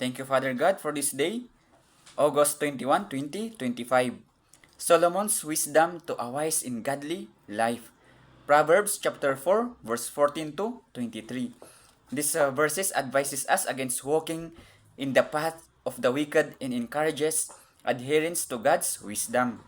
Thank you, Father God, for this day, August 21, 2025. Solomon's wisdom to a wise in godly life. Proverbs chapter 4, verse 14 to 23. These verses advises us against walking in the path of the wicked and encourages adherence to God's wisdom.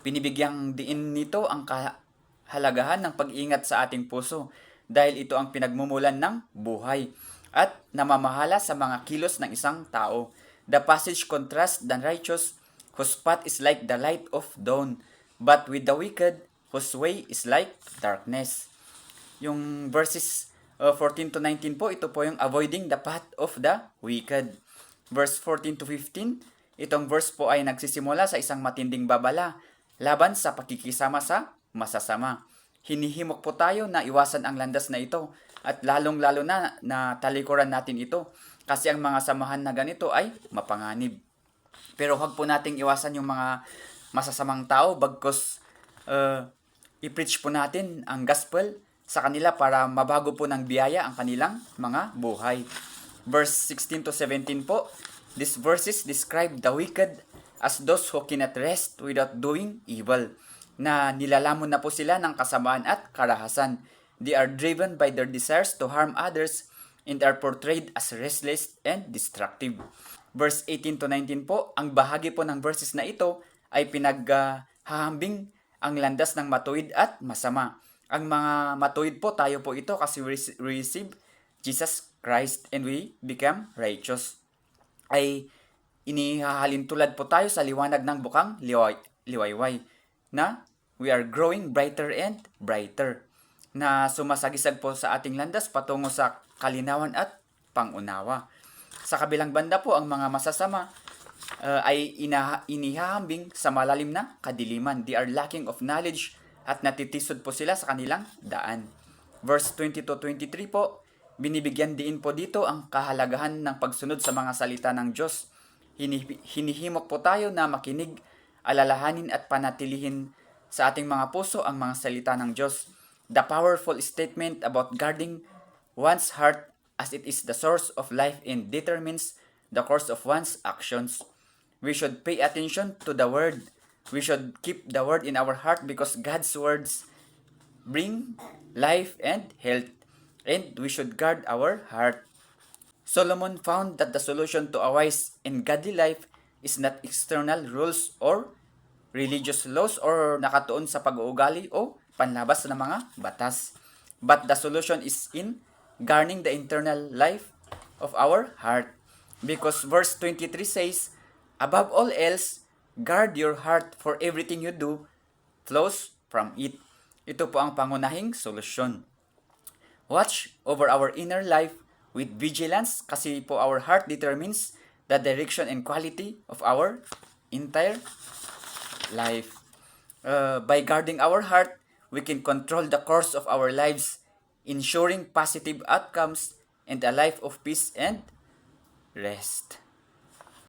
Pinibigyang diin nito ang kahalagahan ng pag-ingat sa ating puso dahil ito ang pinagmumulan ng buhay at namamahala sa mga kilos ng isang tao. The passage contrasts the righteous whose path is like the light of dawn, but with the wicked whose way is like darkness. Yung verses 14 to 19 po, ito po yung avoiding the path of the wicked. Verse 14 to 15, itong verse po ay nagsisimula sa isang matinding babala laban sa pakikisama sa masasama. Hinihimok po tayo na iwasan ang landas na ito at lalong-lalo na talikuran natin ito kasi ang mga samahan na ganito ay mapanganib. Pero huwag po nating iwasan yung mga masasamang tao bagkus i-preach po natin ang gospel sa kanila para mabago po ng biyaya ang kanilang mga buhay. Verse 16 to 17 po, these verses describe the wicked as those who cannot rest without doing evil, na nilalamon na po sila ng kasamaan at karahasan. They are driven by their desires to harm others and are portrayed as restless and destructive. Verse 18 to 19 po, ang bahagi po ng verses na ito ay pinaghahambing ang landas ng matuwid at masama. Ang mga matuwid po, tayo po ito kasi we receive Jesus Christ and we become righteous. Ay inihahalin tulad po tayo sa liwanag ng bukang liwayway na we are growing brighter and brighter, na sumasagisag po sa ating landas patungo sa kalinawan at pangunawa. Sa kabilang banda po, ang mga masasama ay inihahambing sa malalim na kadiliman. They are lacking of knowledge at natitisod po sila sa kanilang daan. Verse 20 to 23 po, binibigyan din po dito ang kahalagahan ng pagsunod sa mga salita ng Diyos. Hinihimok po tayo na makinig, alalahanin at panatilihin sa ating mga puso ang mga salita ng Diyos. The powerful statement about guarding one's heart as it is the source of life and determines the course of one's actions. We should pay attention to the word. We should keep the word in our heart because God's words bring life and health, and we should guard our heart. Solomon found that the solution to a wise and godly life is not external rules or religious laws or nakatuon sa pag-uugali o panlabas ng mga batas. But the solution is in guarding the internal life of our heart. Because verse 23 says, above all else, guard your heart for everything you do flows from it. Ito po ang pangunahing solusyon. Watch over our inner life with vigilance kasi po our heart determines the direction and quality of our entire life. By guarding our heart, we can control the course of our lives, ensuring positive outcomes and a life of peace and rest.